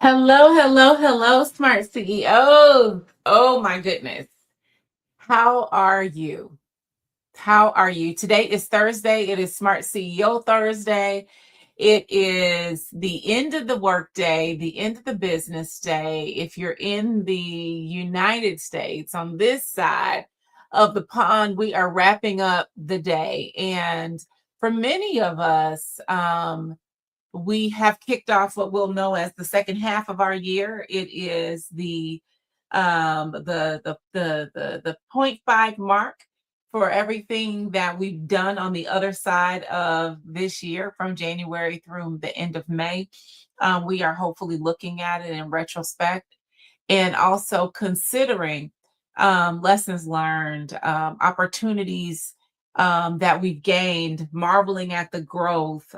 Hello, hello, hello, Smart CEO. Oh my goodness. How are you? How are you? Today is Thursday. It is Smart CEO Thursday. It is the end of the workday, the end of the business day. If you're in the United States, on this side of the pond, we are wrapping up the day. And for many of us, we have kicked off what we'll know as the second half of our year. It is the 0.5 mark for everything that we've done on the other side of this year from January through the end of May. We are hopefully looking at it in retrospect and also considering lessons learned, opportunities that we've gained, marveling at the growth,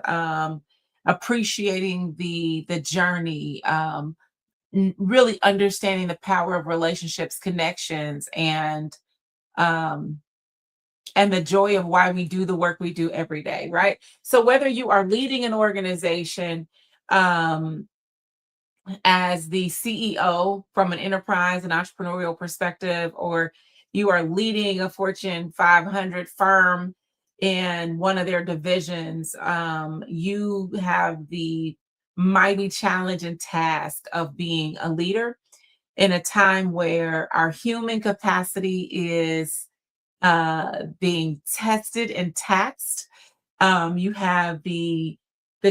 appreciating the journey, really understanding the power of relationships, connections, um, and the joy of why we do the work we do every day, right? So whether you are leading an organization um, as the CEO from an enterprise and entrepreneurial perspective, or you are leading a Fortune 500 firm in one of their divisions, you have the mighty challenge and task of being a leader in a time where our human capacity is being tested and taxed. You have the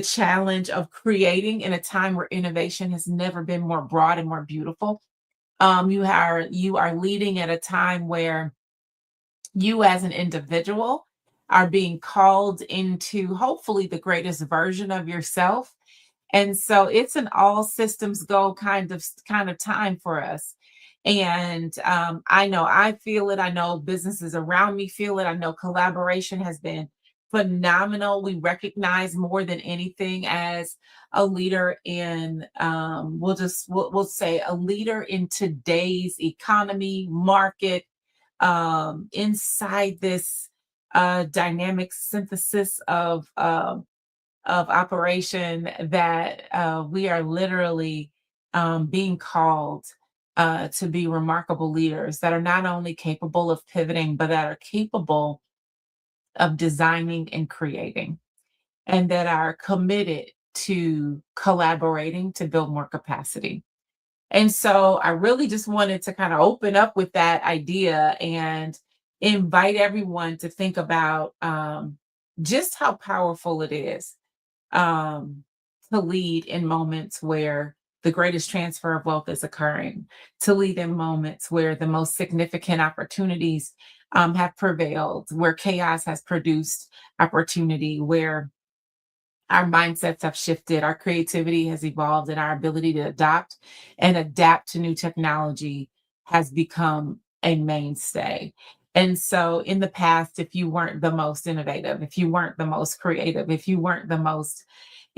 challenge of creating in a time where innovation has never been more broad and more beautiful. You are leading at a time where you as an individual are being called into hopefully the greatest version of yourself. And so it's an all systems go kind of time for us. And I know I feel it. I know businesses around me feel it. I know collaboration has been phenomenal. We recognize more than anything as a leader in we'll say a leader in today's economy, market, inside this dynamic synthesis of operation that we are literally being called to be remarkable leaders that are not only capable of pivoting, but that are capable of designing and creating, and that are committed to collaborating to build more capacity. And so I really just wanted to kind of open up with that idea and invite everyone to think about just how powerful it is um, to lead in moments where the greatest transfer of wealth is occurring, to lead in moments where the most significant opportunities have prevailed, where chaos has produced opportunity, where our mindsets have shifted, our creativity has evolved, and our ability to adopt and adapt to new technology has become a mainstay. And so, in the past, if you weren't the most innovative, if you weren't the most creative, if you weren't the most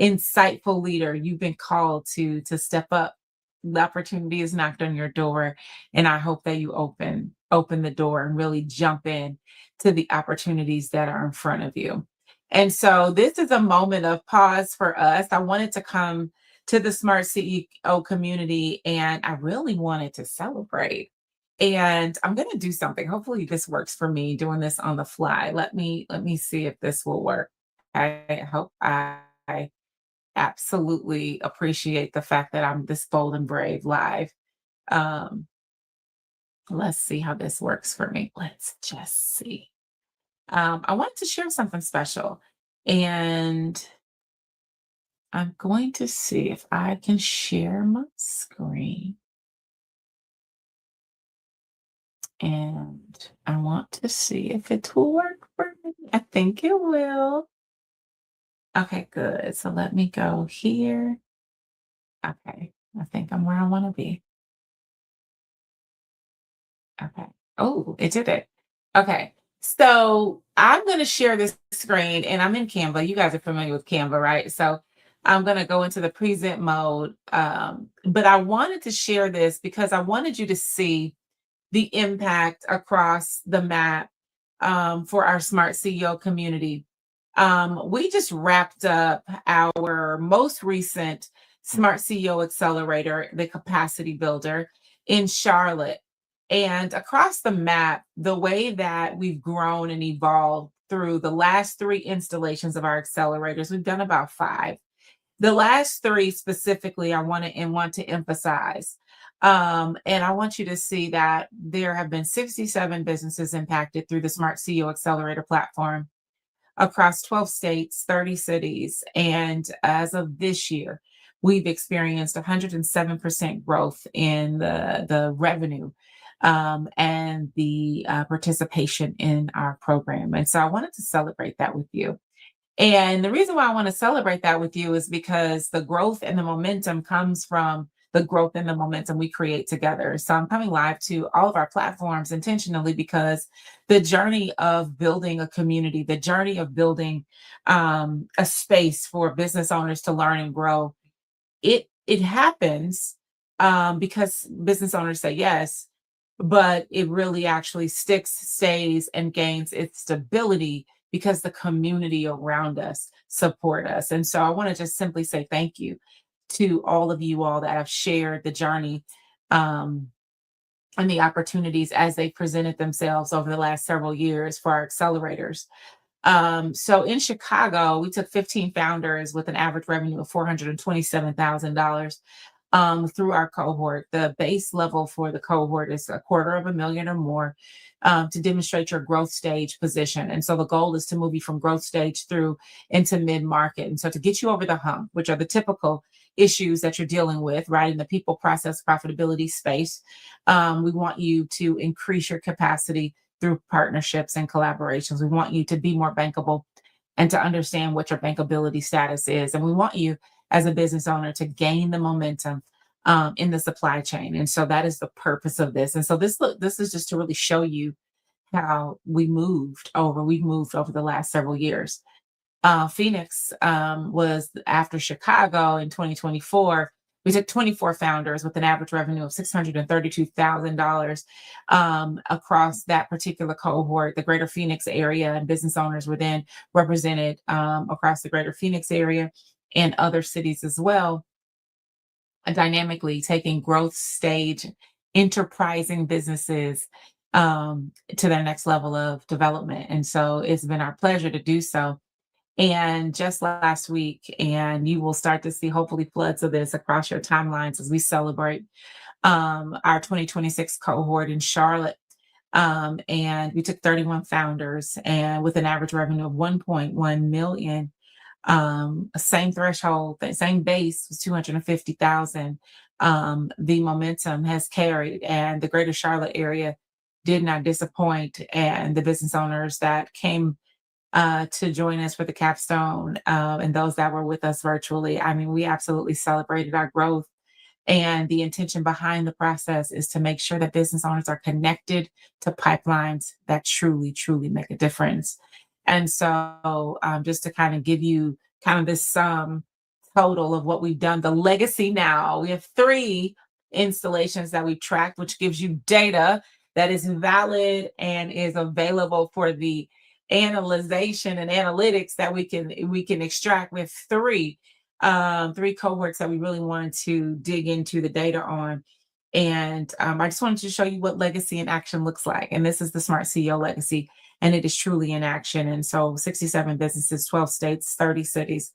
insightful leader, you've been called to step up. The opportunity is knocked on your door, and I hope that you open the door and really jump in to the opportunities that are in front of you. And so this is a moment of pause for us. I wanted to come to the Smart CEO community and I really wanted to celebrate. And I'm going to do something. Hopefully this works for me doing this on the fly. Let me see if this will work. I hope I absolutely appreciate the fact that I'm this bold and brave live. Um, let's see how this works for me. Let's just see. I wanted to share something special. And I'm going to see if I can share my screen. And I want to see if it will work for me. I think it will. Okay, good. So let me go here. Okay. I think I'm where I want to be. Okay. Oh, it did it. Okay. So I'm going to share this screen and I'm in Canva. You guys are familiar with Canva, right? So I'm going to go into the present mode. But I wanted to share this because I wanted you to see the impact across the map for our Smart CEO community. We just wrapped up our most recent Smart CEO Accelerator, the capacity builder in Charlotte. And across the map, the way that we've grown and evolved through the last three installations of our accelerators, we've done about five. The last three specifically, I want to emphasize. And I want you to see that there have been 67 businesses impacted through the Smart CEO Accelerator platform across 12 states, 30 cities. And as of this year, we've experienced 107% growth in the revenue and the participation in our program. And so I wanted to celebrate that with you. And the reason why I want to celebrate that with you is because the growth and the momentum comes from the growth and the momentum we create together. So I'm coming live to all of our platforms intentionally because the journey of building a community, the journey of building a space for business owners to learn and grow, it happens because business owners say yes, but it really actually sticks, stays, and gains its stability because the community around us support us. And so I want to just simply say thank you to all of you all that have shared the journey um, and the opportunities as they presented themselves over the last several years for our accelerators. So in Chicago, we took 15 founders with an average revenue of $427,000 through our cohort. The base level for the cohort is $250,000 or more to demonstrate your growth stage position. And so the goal is to move you from growth stage through into mid market. And so to get you over the hump, which are the typical issues that you're dealing with, right, in the people, process, profitability space, we want you to increase your capacity through partnerships and collaborations. We want you to be more bankable and to understand what your bankability status is. And we want you as a business owner to gain the momentum in the supply chain. And so that is the purpose of this. And so this is just to really show you how we've moved over the last several years. Phoenix was after Chicago in 2024. We took 24 founders with an average revenue of $632,000 across that particular cohort. The greater Phoenix area and business owners were then represented across the greater Phoenix area and other cities as well, dynamically taking growth stage, enterprising businesses to their next level of development. And so it's been our pleasure to do so. And just last week, and you will start to see hopefully floods of this across your timelines as we celebrate our 2026 cohort in Charlotte. And we took 31 founders and with an average revenue of 1.1 million. Same threshold, the same base was 250,000. The momentum has carried, and the greater Charlotte area did not disappoint. And the business owners that came to join us for the capstone and those that were with us virtually. I mean, we absolutely celebrated our growth. And the intention behind the process is to make sure that business owners are connected to pipelines that truly, truly make a difference. And so, just to kind of give you kind of this sum total of what we've done, the legacy now, we have three installations that we've tracked, which gives you data that is valid and is available for the analyzation and analytics that we can extract with three cohorts that we really wanted to dig into the data on. And I just wanted to show you what legacy in action looks like. And this is the Smart CEO legacy, and it is truly in action. And so 67 businesses, 12 states, 30 cities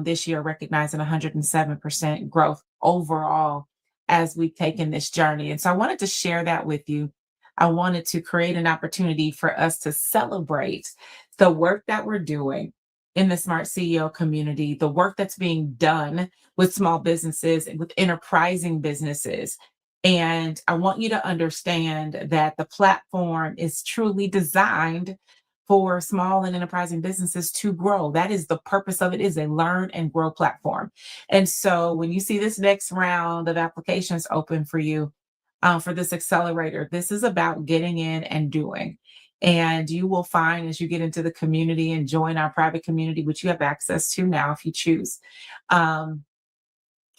this year, recognizing 107% growth overall as we've taken this journey. And so I wanted to share that with you. I wanted to create an opportunity for us to celebrate the work that we're doing in the Smart CEO community, the work that's being done with small businesses and with enterprising businesses. And I want you to understand that the platform is truly designed for small and enterprising businesses to grow. That is the purpose of it, is a learn and grow platform. And so when you see this next round of applications open for you for this accelerator, this is about getting in and doing. And you will find as you get into the community and join our private community, which you have access to now if you choose, um,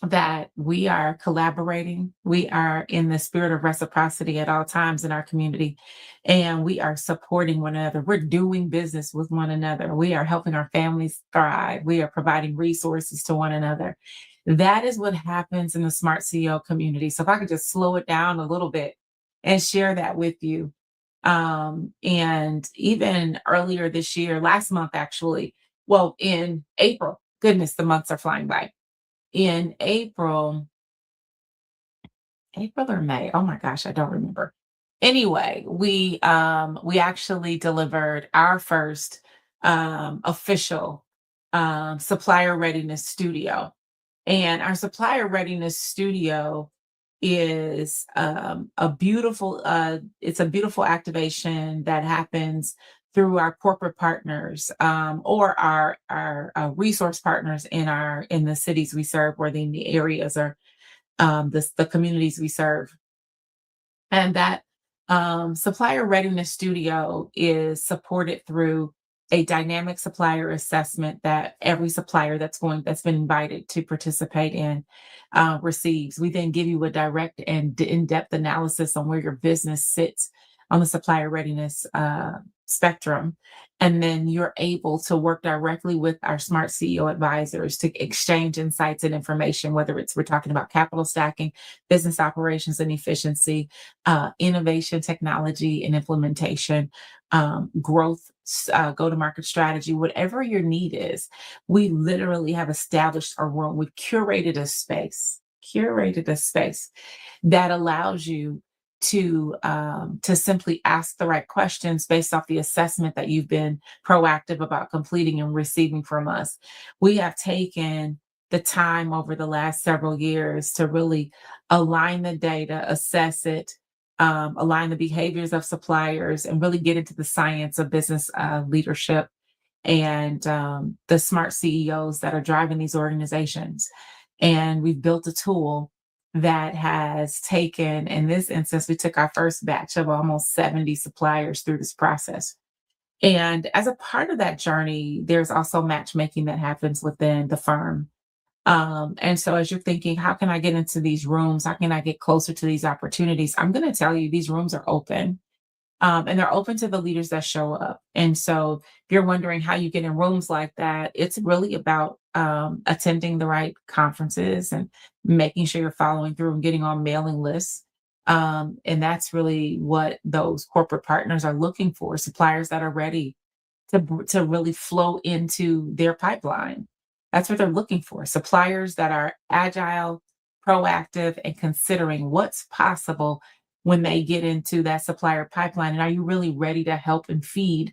that we are collaborating. We are in the spirit of reciprocity at all times in our community, and we are supporting one another. We're doing business with one another. We are helping our families thrive. We are providing resources to one another. That is what happens in the Smart CEO community. So if I could just slow it down a little bit and share that with you. And even earlier this year, last month actually, well, in April, goodness, the months are flying by. In April or May. Oh my gosh, I don't remember. Anyway, we actually delivered our first official supplier readiness studio. And our supplier readiness studio is a beautiful it's a beautiful activation that happens through our corporate partners or our resource partners in the cities we serve, or in the areas or the communities we serve. And that supplier readiness studio is supported through a dynamic supplier assessment that every supplier that's been invited to participate in receives. We then give you a direct and in-depth analysis on where your business sits on the supplier readiness spectrum. And then you're able to work directly with our smart CEO advisors to exchange insights and information, whether it's we're talking about capital stacking, business operations and efficiency, innovation, technology, and implementation, growth, go to market strategy, whatever your need is. We literally have established a room, we've curated a space that allows you to simply ask the right questions based off the assessment that you've been proactive about completing and receiving from us. We have taken the time over the last several years to really align the data, assess it, align the behaviors of suppliers, and really get into the science of business leadership and the smart CEOs that are driving these organizations. And we've built a tool that has taken, in this instance, we took our first batch of almost 70 suppliers through this process. And as a part of that journey, there's also matchmaking that happens within the firm. And so as you're thinking, how can I get into these rooms? How can I get closer to these opportunities? I'm going to tell you, these rooms are open. And they're open to the leaders that show up. And so if you're wondering how you get in rooms like that, it's really about attending the right conferences and making sure you're following through and getting on mailing lists. And that's really what those corporate partners are looking for, suppliers that are ready to really flow into their pipeline. That's what they're looking for. Suppliers that are agile, proactive, and considering what's possible when they get into that supplier pipeline. And are you really ready to help and feed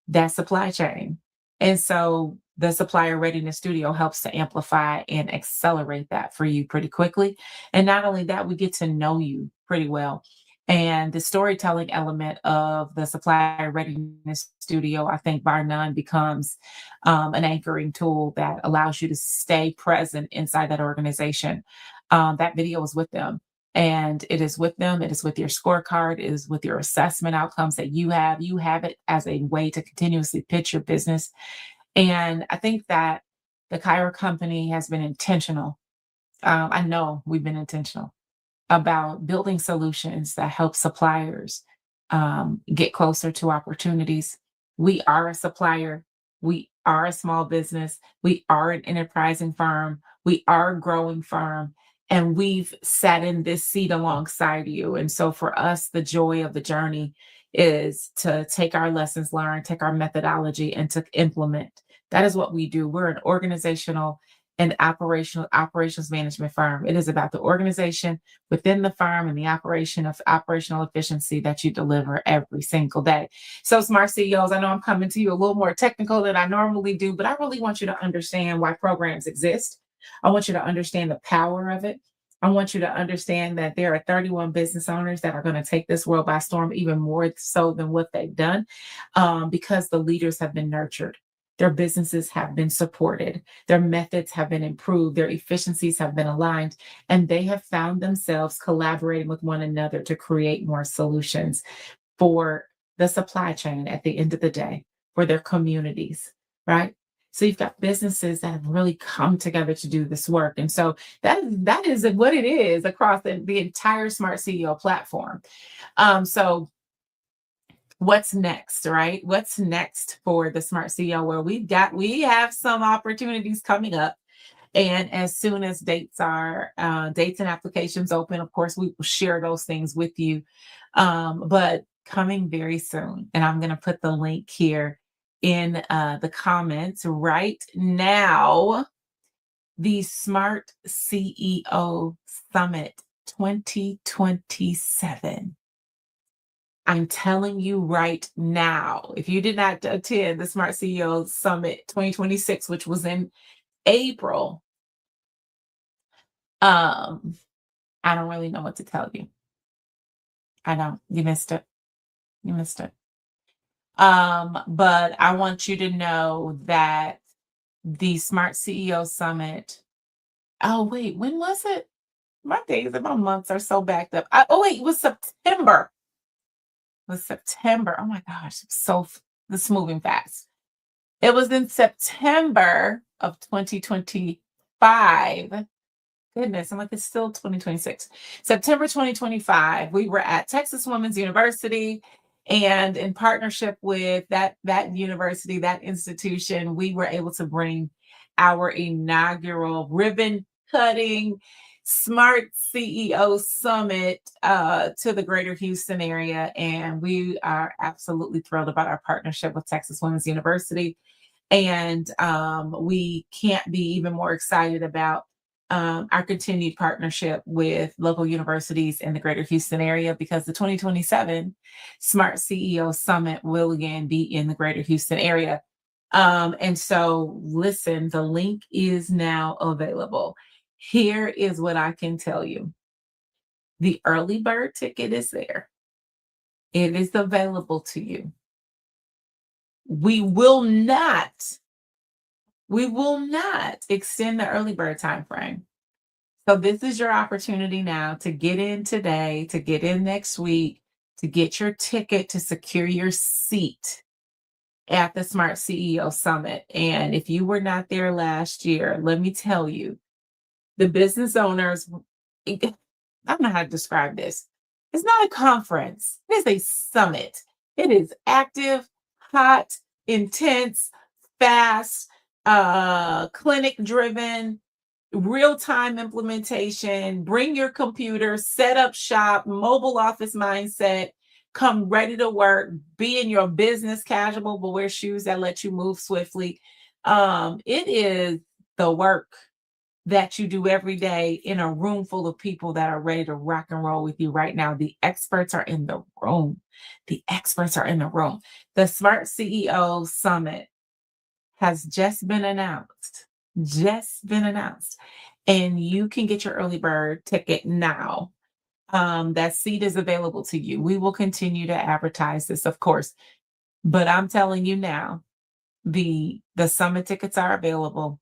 that supply chain? And so the supplier readiness studio helps to amplify and accelerate that for you pretty quickly. And not only that, we get to know you pretty well. And the storytelling element of the supplier readiness studio, I think, bar none, becomes an anchoring tool that allows you to stay present inside that organization. That video is with them. And it is with them, it is with your scorecard, it is with your assessment outcomes that you have. You have it as a way to continuously pitch your business. And I think that the Cairo company has been intentional. I know we've been intentional about building solutions that help suppliers get closer to opportunities. We are a supplier. We are a small business. We are an enterprising firm. We are a growing firm. And we've sat in this seat alongside you. And so for us, the joy of the journey is to take our lessons learned, take our methodology, and to implement. That is what we do. We're an organizational and operations management firm. It is about the organization within the firm and the operation of operational efficiency that you deliver every single day. So, smart CEOs, I know I'm coming to you a little more technical than I normally do, but I really want you to understand why programs exist. I want you to understand the power of it. I want you to understand that there are 31 business owners that are going to take this world by storm, even more so than what they've done, because the leaders have been nurtured. Their businesses have been supported. Their methods have been improved. Their efficiencies have been aligned. And they have found themselves collaborating with one another to create more solutions for the supply chain at the end of the day, for their communities, right? So you've got businesses that have really come together to do this work. And so that is what it is across the entire Smart CEO platform. So what's next, right? What's next for the Smart CEO? Well, we have some opportunities coming up. And as soon as dates and applications open, of course, we will share those things with you. But coming very soon, and I'm going to put the link here in the comments right now, the Smart CEO Summit 2027. I'm telling you right now, if you did not attend the Smart CEO Summit 2026, which was in April, um, I don't really know what to tell you. I don't. You missed it. You missed it. But I want you to know that the Smart CEO Summit. Oh, wait, when was it? My days and my months are so backed up. Oh, wait, it was September. It was September. Oh my gosh, this moving fast. It was in September of 2025. Goodness, I'm like, it's still 2026. September 2025, we were at Texas Women's University, and in partnership with that university, that institution, we were able to bring our inaugural ribbon cutting Smart CEO Summit to the greater Houston area. And we are absolutely thrilled about our partnership with Texas Women's University. And we can't be even more excited about our continued partnership with local universities in the greater Houston area, because the 2027 Smart CEO Summit will again be in the greater Houston area. And so, listen, the link is now available. Here is what I can tell you: the early bird ticket is there, it is available to you. We will not extend the early bird time frame. So this is your opportunity now to get in today, to get in next week, to get your ticket, to secure your seat at the Smart CEO Summit. And if you were not there last year, let me tell you, the business owners, I don't know how to describe this. It's not a conference, it is a summit. It is active, hot, intense, fast, clinic driven, real-time implementation. Bring your computer, set up shop, mobile office mindset, come ready to work, be in your business casual, but wear shoes that let you move swiftly. It is the work that you do every day in a room full of people that are ready to rock and roll with you right now. The experts are in the room. The experts are in the room. The Smart CEO Summit has just been announced. Just been announced. And you can get your early bird ticket now. That seat is available to you. We will continue to advertise this, of course, but I'm telling you now, the summit tickets are available.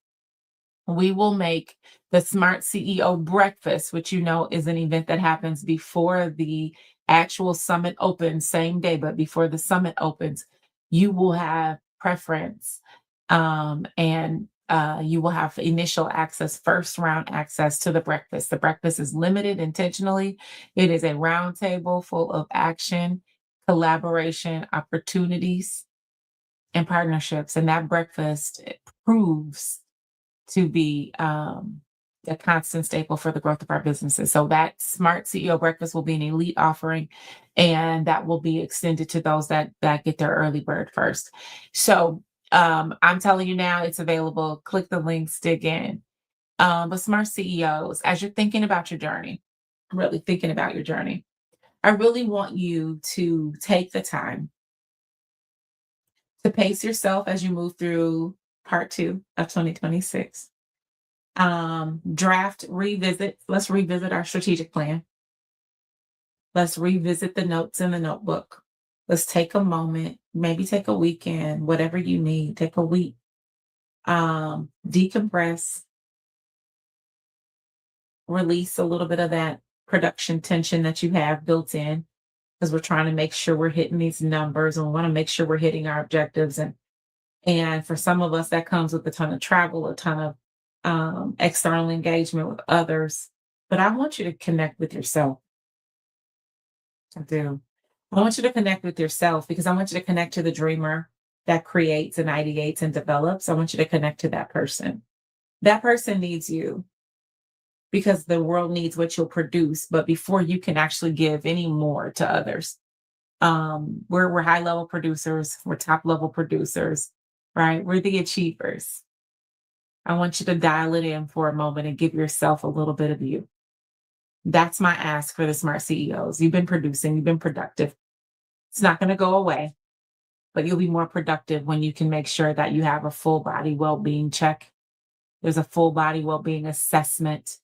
We will make the Smart CEO Breakfast, which you know is an event that happens before the actual summit opens, same day, but before the summit opens, you will have preference, and you will have initial access, first round access to the breakfast. The breakfast is limited intentionally. It is a round table full of action, collaboration, opportunities, and partnerships. And that breakfast proves to be a constant staple for the growth of our businesses. So that Smart CEO Breakfast will be an elite offering, and that will be extended to those that get their early bird first. So I'm telling you now, it's available. Click the links, dig in. But Smart CEOs, as you're thinking about your journey, really thinking about your journey, I really want you to take the time to pace yourself as you move through part 2 of 2026. Let's revisit our strategic plan. Let's revisit the notes in the notebook. Let's take a moment, maybe take a weekend, whatever you need, take a week. Decompress, release a little bit of that production tension that you have built in, because we're trying to make sure we're hitting these numbers, and we want to make sure we're hitting our objectives. And for some of us, that comes with a ton of travel, a ton of external engagement with others. But I want you to connect with yourself. I do. I want you to connect with yourself, because I want you to connect to the dreamer that creates and ideates and develops. I want you to connect to that person. That person needs you because the world needs what you'll produce, but before you can actually give any more to others. We're high level producers, we're top level producers, right? We're the achievers. I want you to dial it in for a moment and give yourself a little bit of you. That's my ask for the smart CEOs. You've been producing, you've been productive. It's not going to go away, but you'll be more productive when you can make sure that you have a full body well-being check. There's a full body well-being assessment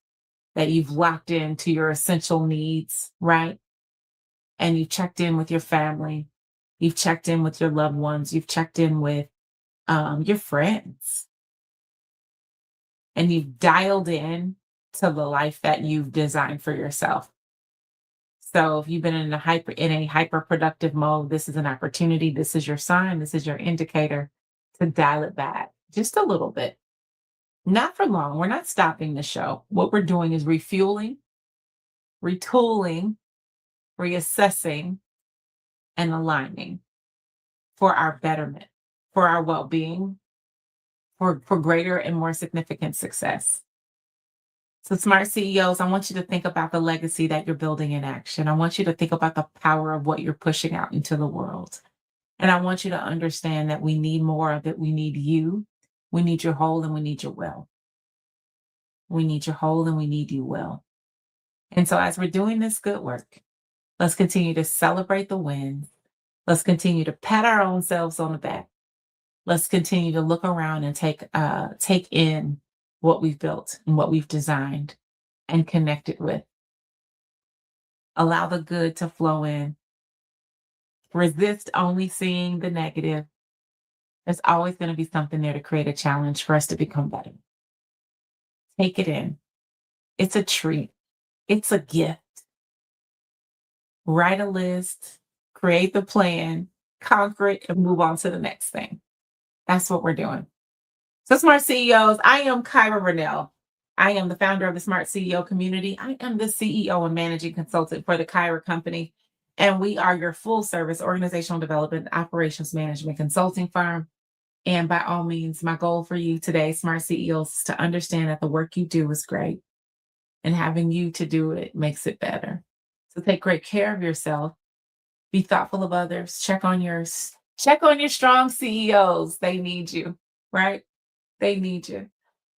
that you've locked into your essential needs, right? And you've checked in with your family, you've checked in with your loved ones, you've checked in with your friends, and you've dialed in to the life that you've designed for yourself. So if you've been in a hyper productive mode, this is an opportunity. This is your sign. This is your indicator to dial it back just a little bit. Not for long. We're not stopping the show. What we're doing is refueling, retooling, reassessing, and aligning for our betterment, for our well-being, for greater and more significant success. So, smart CEOs, I want you to think about the legacy that you're building in action. I want you to think about the power of what you're pushing out into the world. And I want you to understand that we need more of it. We need you. We need your whole and we need your well. We need your whole and we need you well. And so, as we're doing this good work, let's continue to celebrate the wins. Let's continue to pat our own selves on the back. Let's continue to look around and take in what we've built and what we've designed and connect it with. Allow the good to flow in. Resist only seeing the negative. There's always going to be something there to create a challenge for us to become better. Take it in. It's a treat. It's a gift. Write a list, create the plan, conquer it, and move on to the next thing. That's what we're doing. So, Smart CEOs, I am Kyra Rennell. I am the founder of the Smart CEO community. I am the CEO and managing consultant for the Kyra Company. And we are your full service organizational development operations management consulting firm. And by all means, my goal for you today, Smart CEOs, is to understand that the work you do is great. And having you to do it makes it better. So take great care of yourself. Be thoughtful of others. Check on your strong CEOs. They need you, right? They need you.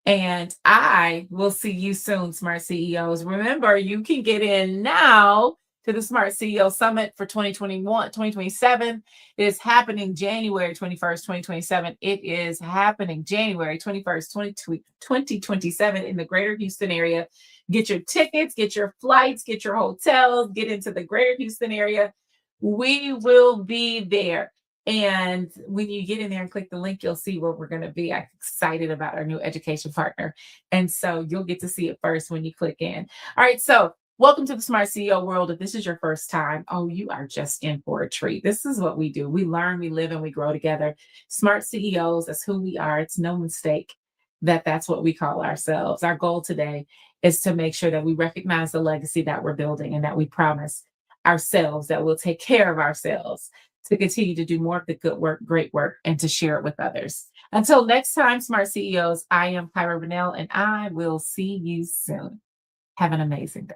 And I will see you soon, Smart CEOs. Remember, you can get in now to the Smart CEO Summit for 2027. It is happening January 21st, 2027. It is happening January 21st, 2027 in the greater Houston area. Get your tickets, get your flights, get your hotels, get into the greater Houston area. We will be there. And when you get in there and click the link, you'll see where we're going to be. I'm excited about our new education partner. And so you'll get to see it first when you click in. All right. So welcome to the Smart CEO world. If this is your first time, oh, you are just in for a treat. This is what we do. We learn, we live, and we grow together. Smart CEOs, that's who we are. It's no mistake that that's what we call ourselves. Our goal today is to make sure that we recognize the legacy that we're building and that we promise ourselves that we'll take care of ourselves to continue to do more of the good work, great work, and to share it with others. Until next time, Smart CEOs, I am Kyra Rennell, and I will see you soon. Have an amazing day.